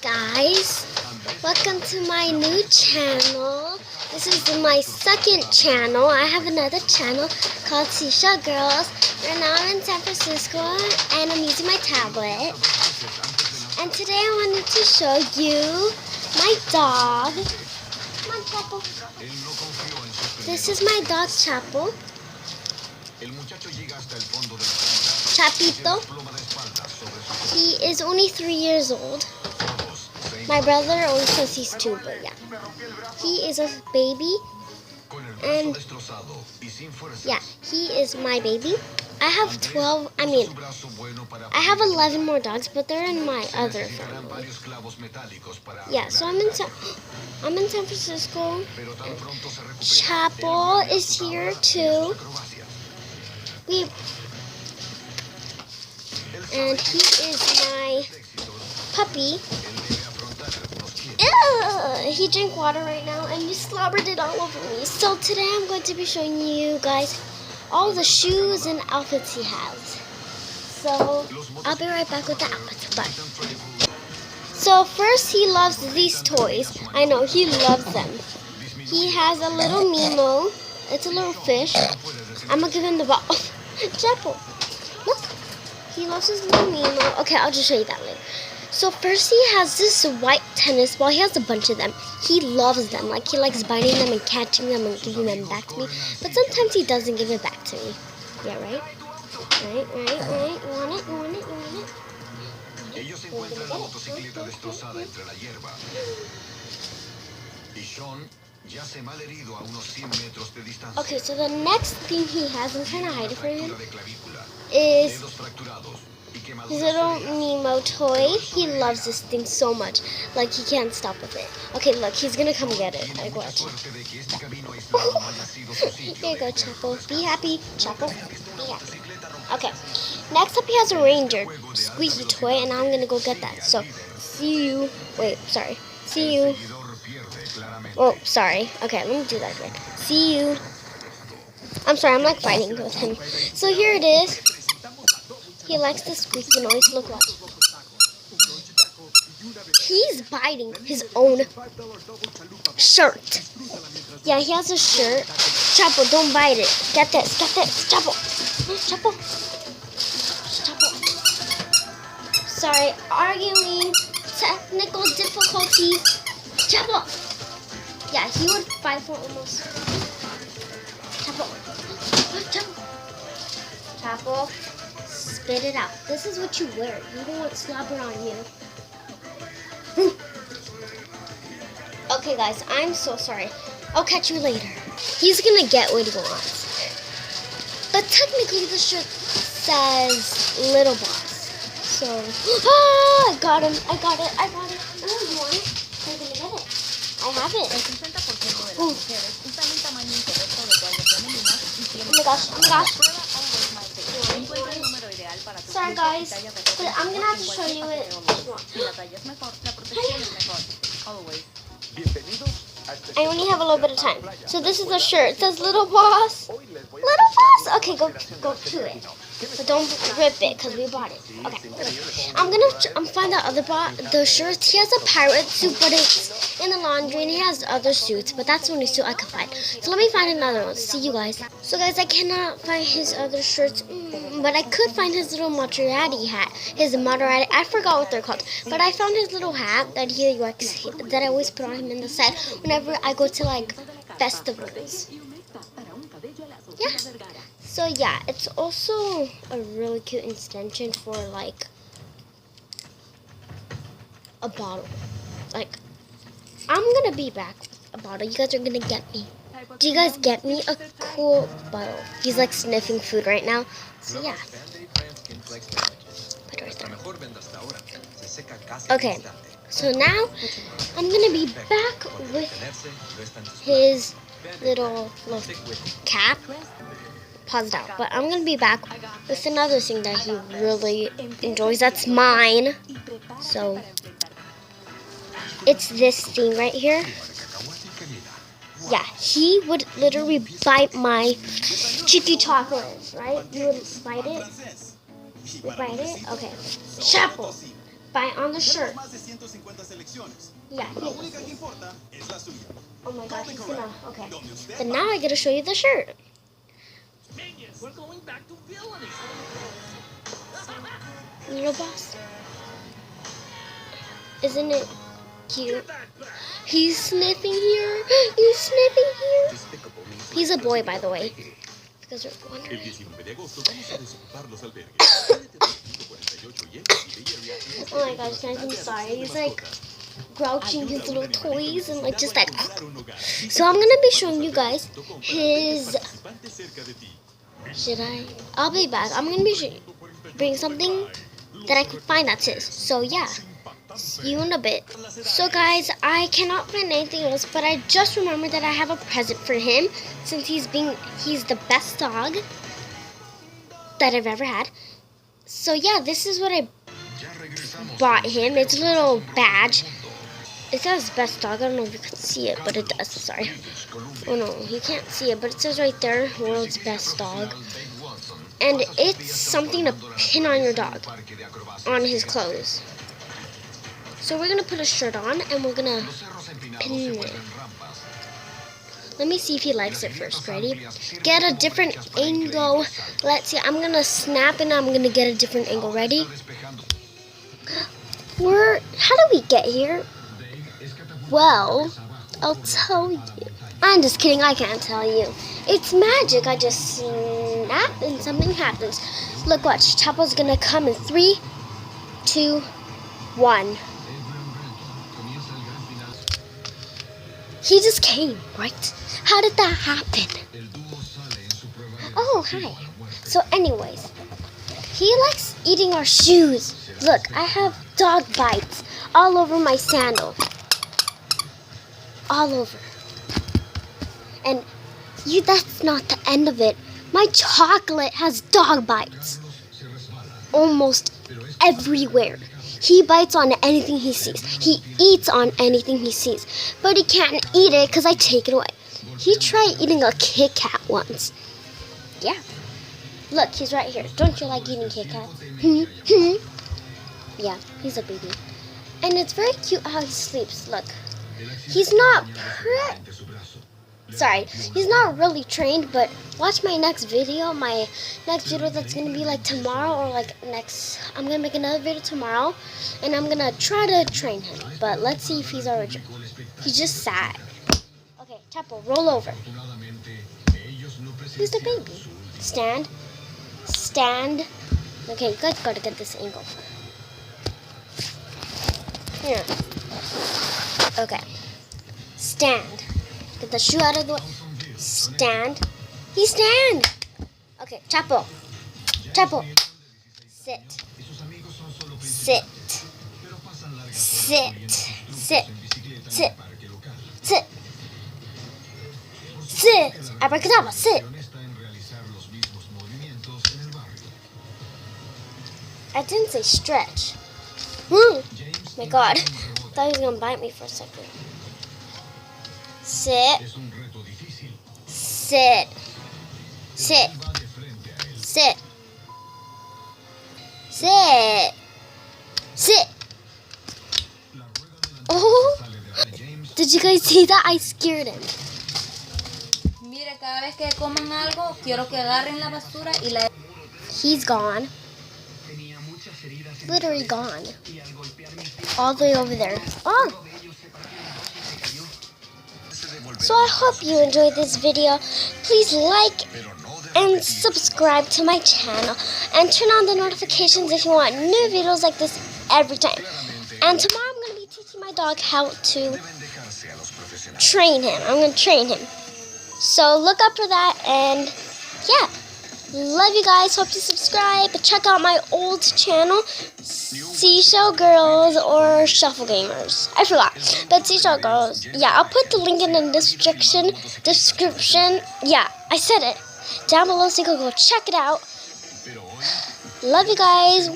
guys, welcome to my new channel. This is my second channel. I have another channel called Seashell Girls. Right now I'm in San Francisco and I'm using my tablet. And today I wanted to show you my dog. Come on, Chapo. This is my dog, Chapo. Chapito. He is only 3 years old. My brother only says he's 2, but yeah. He is a baby. And yeah, he is my baby. I have 11 more dogs, but they're in my other family. Yeah, so I'm in San Francisco. Chapo is here too. And he is my puppy. Ew, he drank water right now and you slobbered it all over me. So today I'm going to be showing you guys all the shoes and outfits he has. So I'll be right back with the outfits. Bye. So first, he loves these toys. I know, he loves them. He has a little Nemo. It's a little fish. I'm gonna give him the ball. Chapo, look. He loves his little Nemo. Okay, I'll just show you that later. So first he has this white tennis ball. He has a bunch of them. He loves them. Like, he likes biting them and catching them and giving them back to me. But sometimes he doesn't give it back to me. Yeah, right? Right. You want it? Ellos se encuentran en la motocicleta destrozada entre la hierba. Y Sean yace mal herido a unos 100 metros de distancia. Okay, so the next thing he has, I'm trying to hide it from him, is his little Nemo toy. He loves this thing so much. Like, he can't stop with it. Okay, look, he's gonna come get it. Like, watch. Here you go, Chapo. Be happy, Chapo. Be happy. Okay, next up he has a Ranger squeaky toy, and I'm gonna go get that. So, see you. See you. Oh, sorry. Okay, let me do that again. See you. I'm sorry, I'm like fighting with him. So here it is. He likes the squeaky noise. Look, watch. He's biting his own shirt. Yeah, he has a shirt. Chapo, don't bite it. Get this, Chapo. Chapo. Sorry, arguing, technical difficulties. Chapo. Yeah, he would fight for almost. Chapo. Spit it out. This is what you wear. You don't want slobber on you. Okay, guys, I'm so sorry. I'll catch you later. He's gonna get what he wants. But technically, the shirt says Little Boss. So, I got him. I got it. Oh, you want it? I'm gonna get it. I have it. Oh my gosh. Sorry, guys, but I'm gonna have to show you it. I only have a little bit of time. So this is the shirt. It says Little Boss. Little Boss. Okay, go to it. But don't rip it because we bought it. Okay. I'm gonna find the other the shirt. He has a pirate suit, but it's in the laundry, and he has other suits, but that's the only suit I could find. So let me find another one. See you guys. So guys, I cannot find his other shirts, but I could find his little Maserati hat. I forgot what they're called, but I found his little hat that he likes, that I always put on him in the set whenever I go to like festivals. Yeah. So yeah, it's also a really cute extension for like a bottle. Like, I'm gonna be back with a bottle. You guys are gonna get me. Do you guys get me a cool bottle? He's like sniffing food right now. So yeah. Put it right there. Okay. So now I'm gonna be back with his little cap. Paused out, but I'm gonna be back with another thing that he really enjoys. That's mine. So it's this thing right here. Yeah, he would literally bite my cheeky chocolates, right? You would bite it. Okay. Chapo. bite on the shirt. Más de 150 selecciones. Yeah. La única que importa es la suya. Oh my gosh, he's gonna. Okay. Donde usted But now I gotta show you the shirt. Minions, we're going back to villainy. Little boss. Isn't it cute? Get that back. He's sniffing here. He's sniffing here. He's a boy, by the way. Because we're El wondering. 19 de agosto vamos a desocupar los albergues. Quédate tranquilo, 48 y Bay Area. Oh my gosh, guys, I'm sorry. He's like grouching his little toys and like just like. So I'm gonna be showing you guys his. Should I? I'll be back. I'm gonna be bring something that I could find that's his. So yeah. See you in a bit. So guys, I cannot find anything else, but I just remembered that I have a present for him since he's the best dog that I've ever had. So yeah, this is what I bought him. It's a little badge. It says best dog. I don't know if you can see it, but it does. Sorry. Oh no, you can't see it, but it says right there, world's best dog. And it's something to pin on your dog, on his clothes. So we're going to put a shirt on, and we're going to pin it. Let me see if he likes it first. Ready? Get a different angle. Let's see. I'm going to snap, and I'm going to get a different angle. Ready? How did we get here? Well, I'll tell you. I'm just kidding. I can't tell you. It's magic. I just snap, and something happens. Look, watch. Chapo's going to come in 3, 2, 1. He just came, right? How did that happen? Oh, hi. So anyways, he likes eating our shoes. Look, I have dog bites all over my sandal. All over. And that's not the end of it. My chocolate has dog bites. Almost everywhere. He bites on anything he sees. He eats on anything he sees. But he can't eat it because I take it away. He tried eating a Kit Kat once. Yeah. Look, he's right here. Don't you like eating Kit Kats? Yeah, he's a baby. And it's very cute how he sleeps. Look. He's not he's not really trained, but watch my next video. My next video that's going to be like tomorrow or like next. I'm going to make another video tomorrow, and I'm going to try to train him. But let's see if he's already. He's just sad. Okay, Chapo, roll over. He's the baby. Stand. Stand. Okay, you guys got to get this angle. Here. Okay. Stand. Get the shoe out of the way. Stand. He stand. Okay, Chapo. Chapo. Sit. Sit. Sit. Sit. Sit. Sit. Sit. Abracadabra. Sit. I didn't say stretch. My God. I thought he was going to bite me for a second. Sit. Sit. Sit. Sit. Sit. Sit. Oh! Did you guys see that? I scared him. Mire, cada vez que coman algo, quiero que agarren la basura y la... He's gone. Literally gone. All the way over there. Oh! So I hope you enjoyed this video. Please like and subscribe to my channel. And turn on the notifications if you want new videos like this every time. And tomorrow I'm going to be teaching my dog how to train him. I'm going to train him. So look up for that, and yeah. Love you guys. Hope you subscribe. Check out my old channel, Seashell Girls or Shuffle Gamers. I forgot. But Seashell Girls. Yeah, I'll put the link in the description. Yeah, I said it. Down below so you can go check it out. Love you guys.